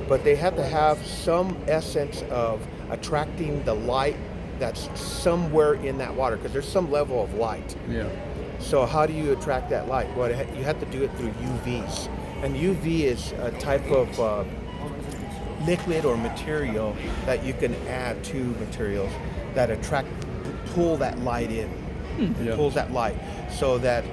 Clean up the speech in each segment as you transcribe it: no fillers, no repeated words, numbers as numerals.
but they have to have some essence of attracting the light that's somewhere in that water because there's some level of light. Yeah. So how do you attract that light? Well, you have to do it through UVs, and UV is a type of liquid or material that you can add to materials that pull that light in. It pulls that light so that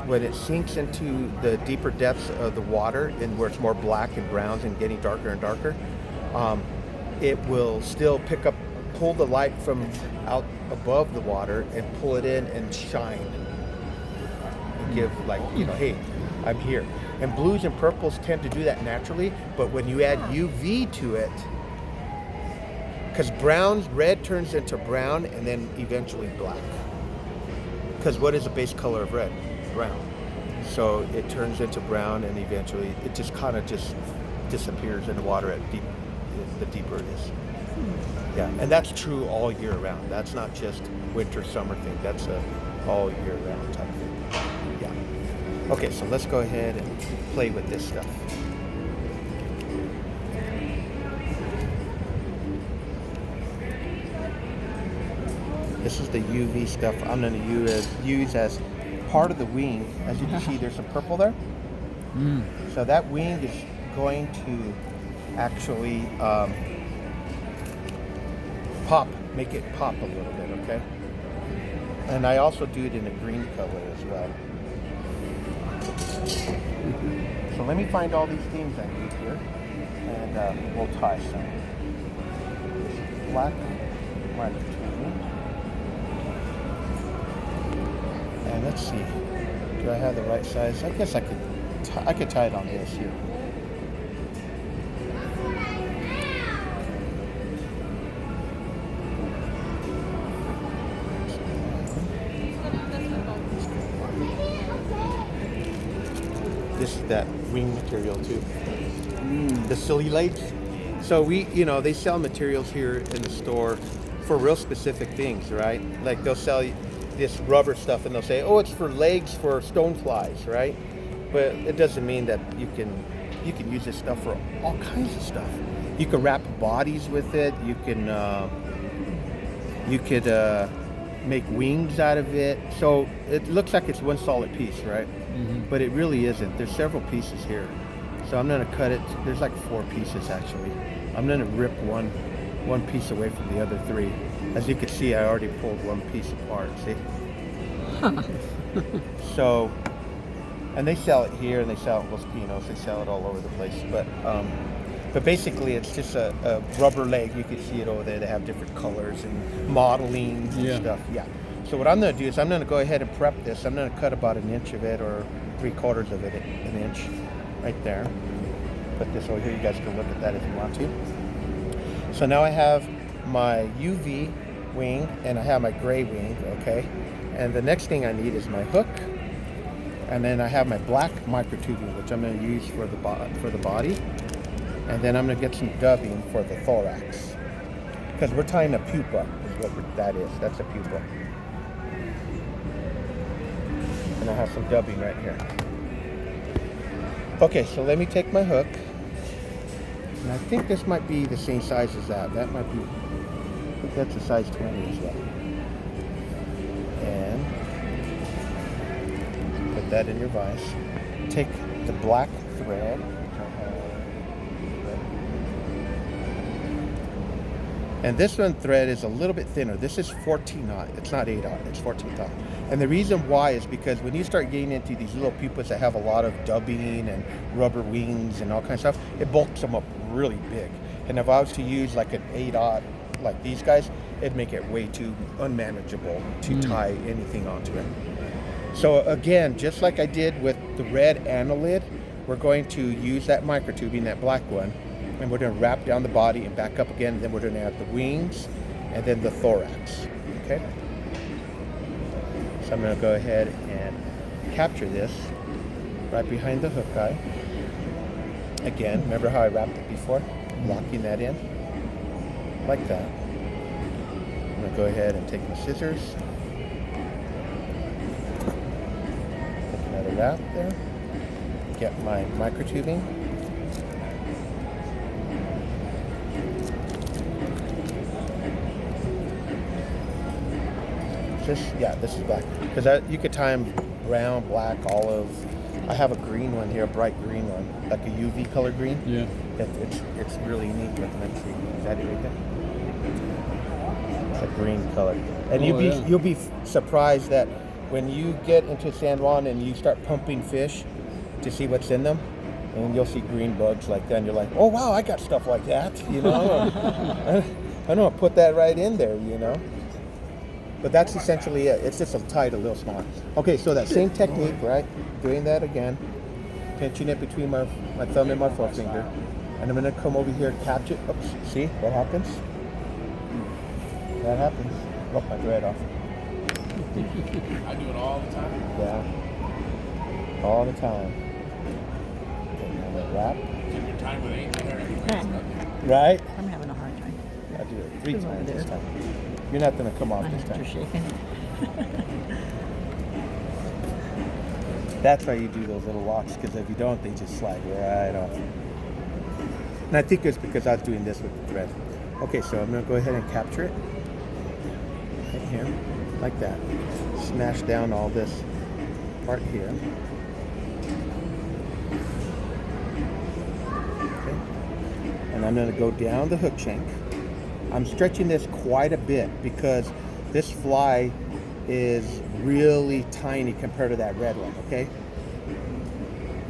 when it sinks into the deeper depths of the water and where it's more black and browns and getting darker and darker, it will still pull the light from out above the water and pull it in and shine and give hey, I'm here. And blues and purples tend to do that naturally, but when you add UV to it, because red turns into brown and then eventually black. Because what is the base color of red? Brown. So it turns into brown and eventually it just kind of just disappears in the water the deeper it is. Yeah, and that's true all year round. That's not just winter, summer thing. That's a all year round type thing. Yeah. Okay, so let's go ahead and play with this stuff. This is the UV stuff I'm going to use as part of the wing. As you can see, there's some purple there. So that wing is going to actually make it pop a little bit, okay? And I also do it in a green color as well. So let me find all these things I need here, and we'll tie some. Black marker too. And let's see, do I have the right size? I guess I could tie it on this here. This is that wing material too. The cellulite. So they sell materials here in the store for real specific things, right? Like they'll sell you this rubber stuff and they'll say, oh, it's for legs for stoneflies, right? But it doesn't mean that you can use this stuff for all kinds of stuff. You can wrap bodies with it. You could make wings out of it. So it looks like it's one solid piece, right? But it really isn't. There's several pieces here. So I'm gonna cut it. There's like 4 pieces actually. I'm gonna rip one piece away from the other 3. As you can see, I already pulled one piece apart, see? So, and they sell it here and they sell it in Los Pinos. They sell it all over the place. But basically it's just a rubber leg. You can see it over there. They have different colors and modeling and stuff. Yeah. So what I'm going to do is I'm going to go ahead and prep this. I'm going to cut about 1 inch of it or 3/4 of it, 1 inch right there. Put this over here. You guys can look at that if you want to. So now I have my UV wing and I have my gray wing, okay? And the next thing I need is my hook. And then I have my black microtubing, which I'm going to use for the body. And then I'm going to get some dubbing for the thorax. Because we're tying a pupa, is what that is. That's a pupa. And I have some dubbing right here. Okay, so let me take my hook. And I think this might be the same size as that. That might be, I think that's a size 20 as well. And put that in your vise. Take the black thread. And this one thread is a little bit thinner. This is 14-aught. It's not 8-aught, it's 14-aught. And the reason why is because when you start getting into these little pupas that have a lot of dubbing and rubber wings and all kinds of stuff, it bulks them up really big. And if I was to use like an 8-aught, like these guys, it'd make it way too unmanageable to tie anything onto it. So again, just like I did with the red annelid, we're going to use that microtubing, that black one, and we're going to wrap down the body and back up again, and then we're going to add the wings and then the thorax, okay? So I'm going to go ahead and capture this right behind the hook eye. Again, remember how I wrapped it before? Locking that in, like that. I'm going to go ahead and take my scissors, take another wrap there, get my microtubing, this is black. Because you could tie them brown, black, olive. I have a green one here, a bright green one, like a UV color green. Yeah. It's really neat looking. Let's see. Is that it right there? It's a green color. And you'll be surprised that when you get into San Juan and you start pumping fish to see what's in them, and you'll see green bugs like that, and you're like, oh wow, I got stuff like that, you know. I know, put that right in there, you know. But that's essentially it. It's just tied a little smaller. Okay, so that same technique, right? Doing that again, pinching it between my thumb and my forefinger, and I'm gonna come over here, catch it. Oops, see what happens? That happens. Oh, my thread off. I do it all the time. Yeah. All the time. Okay, now I'm gonna wrap. Take your time with it. Right? I'm having a hard time. I do it 3 Come over times this there. time. You're not gonna come off My this hands are time. shaking. That's why you do those little locks, because if you don't, they just slide right off. And I think it's because I was doing this with the thread. Okay, so I'm gonna go ahead and capture it. Right here, like that. Smash down all this part here. Okay. And I'm gonna go down the hook shank. I'm stretching this quite a bit because this fly is really tiny compared to that red one, okay?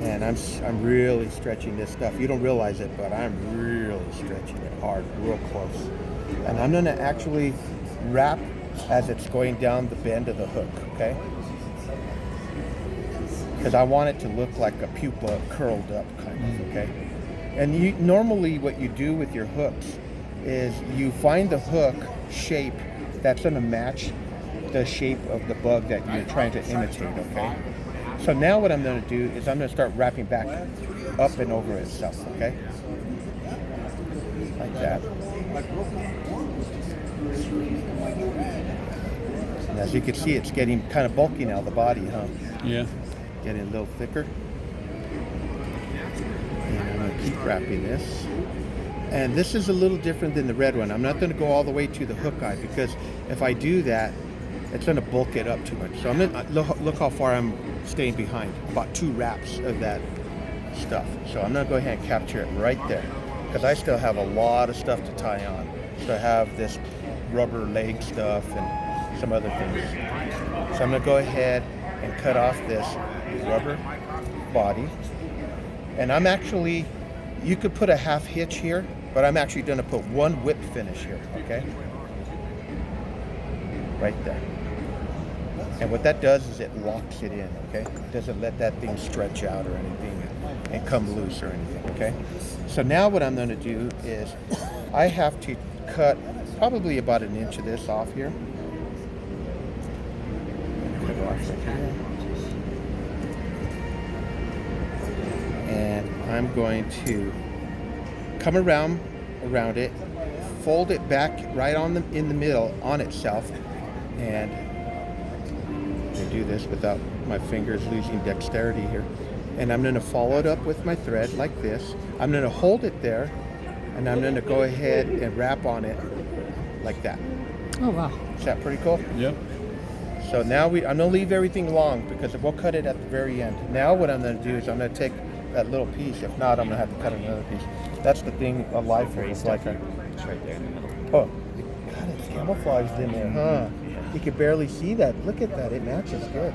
And I'm really stretching this stuff. You don't realize it, but I'm really stretching it hard, real close. And I'm gonna actually wrap as it's going down the bend of the hook, okay? Because I want it to look like a pupa curled up kind of, okay? And normally what you do with your hooks is you find the hook shape that's going to match the shape of the bug that you're trying to imitate, okay? So now what I'm going to do is I'm going to start wrapping back up and over itself, okay? Like that. And as you can see, it's getting kind of bulky now, the body, huh? Yeah. Getting a little thicker. And I'm going to keep wrapping this. And this is a little different than the red one. I'm not going to go all the way to the hook eye because if I do that, it's going to bulk it up too much. So I'm going to look how far I'm staying behind. About 2 wraps of that stuff. So I'm going to go ahead and capture it right there because I still have a lot of stuff to tie on. So I have this rubber leg stuff and some other things. So I'm going to go ahead and cut off this rubber body. And I'm actually, you could put a half hitch here, but I'm actually going to put 1 whip finish here, okay? Right there. And what that does is it locks it in, okay? It doesn't let that thing stretch out or anything and come loose or anything, okay? So now what I'm going to do is I have to cut probably about 1 inch of this off here. Cut it off right here. And I'm going to come around it, fold it back right in the middle on itself, and I do this without my fingers losing dexterity here. And I'm going to follow it up with my thread like this. I'm going to hold it there, and I'm going to go ahead and wrap on it like that. Oh, wow. Is that pretty cool? Yep. So now I'm going to leave everything long because we'll cut it at the very end. Now what I'm going to do is I'm going to take that little piece. If not, I'm going to have to cut another piece. That's the thing, a life for it's like It's right there in the middle. oh, God, it's camouflaged in there, huh? You can barely see that. Look at that, it matches good.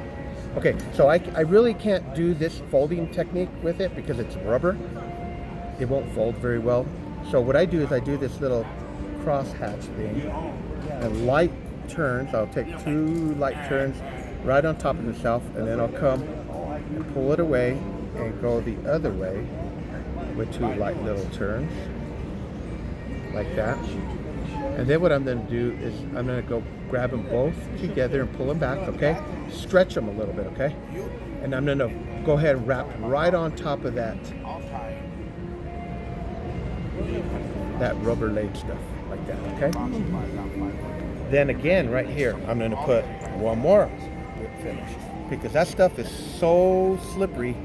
Okay, so I really can't do this folding technique with it because it's rubber. It won't fold very well. So what I do is I do this little crosshatch thing and light turns. I'll take 2 light turns right on top of itself, and then I'll come and pull it away and go the other way with 2 light little turns like that. And then what I'm going to do is I'm going to go grab them both together and pull them back, okay? Stretch them a little bit, okay? And I'm going to go ahead and wrap right on top of that rubber leg stuff like that, okay? Then again, right here, I'm going to put 1 more whip finish because that stuff is so slippery.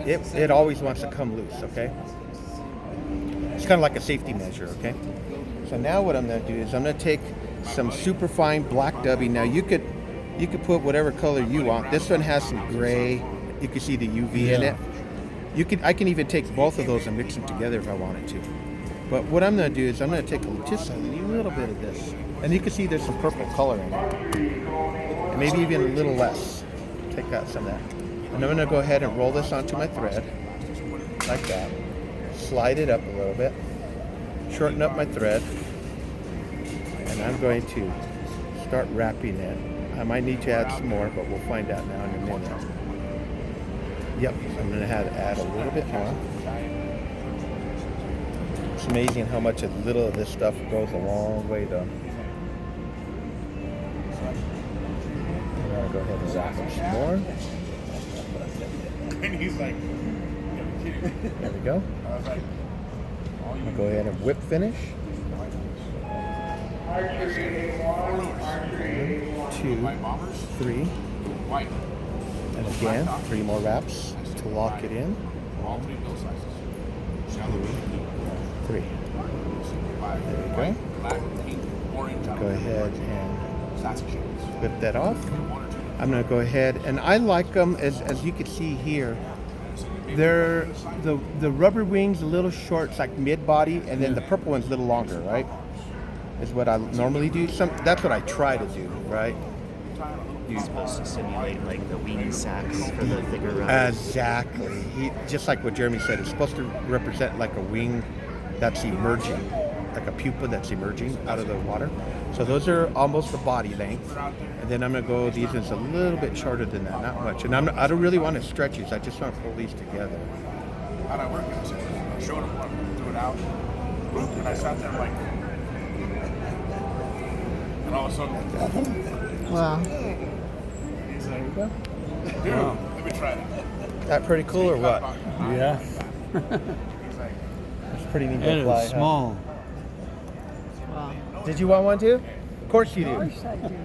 It always wants to come loose, okay? It's kind of like a safety measure, okay? So now what I'm going to do is I'm going to take some super fine black dubbing. Now you could You could put whatever color you want. This one has some gray. You can see the UV in it. I can even take both of those and mix them together if I wanted to. But what I'm going to do is I'm going to take just a little bit of this. And you can see there's some purple color in it. And maybe even a little less. Take out some of that. And I'm going to go ahead and roll this onto my thread. Like that. Slide it up a little bit. Shorten up my thread. And I'm going to start wrapping it. I might need to add some more, but we'll find out now in a minute. Yep, I'm going to add a little bit more. It's amazing how much a little of this stuff goes a long way, though. I'm going to go ahead and wrap it some more. And he's like, There we go. I was like, I'm going to go ahead and whip finish. 1, 2, white bombers, 3. white, And again, 3 more wraps to lock it in. all 3 bill sizes. Shallow, 3. black, There we go. white, black, pink, orange. Go ahead and Sassy shades. whip that off. 1 or 2. I'm going to go ahead, and I like them as you can see here. They're the rubber wings a little short, it's like mid body, and then the purple one's a little longer, right? Is what I normally do. That's what I try to do, right? You're supposed to simulate like the wing sacks for the thicker rubber. Exactly. Just like what Jeremy said, it's supposed to represent like a wing that's emerging, like a pupa that's emerging out of the water. So those are almost the body length. And then I'm going to go, these is a little bit shorter than that, not much. And I don't really want to stretch these, I just want to pull these together. How'd I work? I showed him one, threw it out, and I sat there like, and all of a sudden, Wow. he's like, dude, let me try that. That pretty cool or what? Yeah, He's like, It's pretty neat. and to fly, it's small. Wow. Huh? Did you want one too? Of course you do. I do.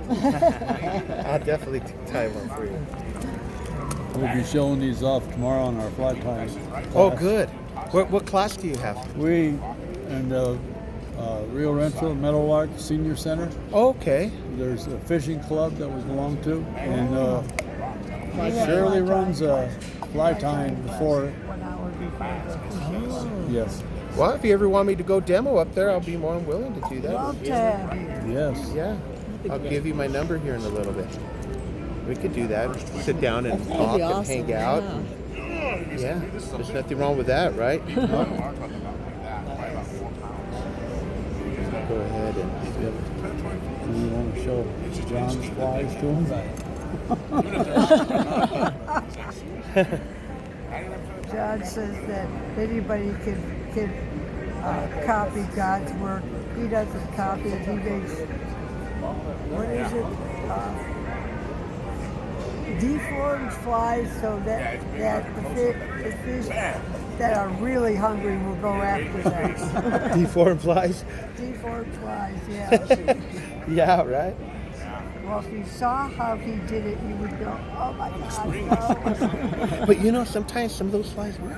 I'll definitely tie one for you. We'll be showing these off tomorrow on our flat time. Oh, class. good. What class do you have? We and Rio Rancho Meadowlark Senior Center. Okay. There's a fishing club that we belong to, and Shirley runs a fly time before. 1 hour before the Yes, Well, if you ever want me to go demo up there, I'll be more than willing to do that. Love to have you. yes. Yeah. I'll give you my number here in a little bit. We could do that. Sit down and talk be and awesome, hang out. yeah. Yeah. There's nothing wrong with that, right? mark like about that, probably about 4 pounds. Go ahead and Do you want to show John's flies to him? John says that anybody can copy God's work. He doesn't copy it. He makes, what is it? Deformed flies so that the fish that are really hungry will go after them. deformed flies. Deformed flies, yeah. Yeah, right? Well, if you saw how he did it, you would go, oh my God. No. But you know, sometimes some of those flies work.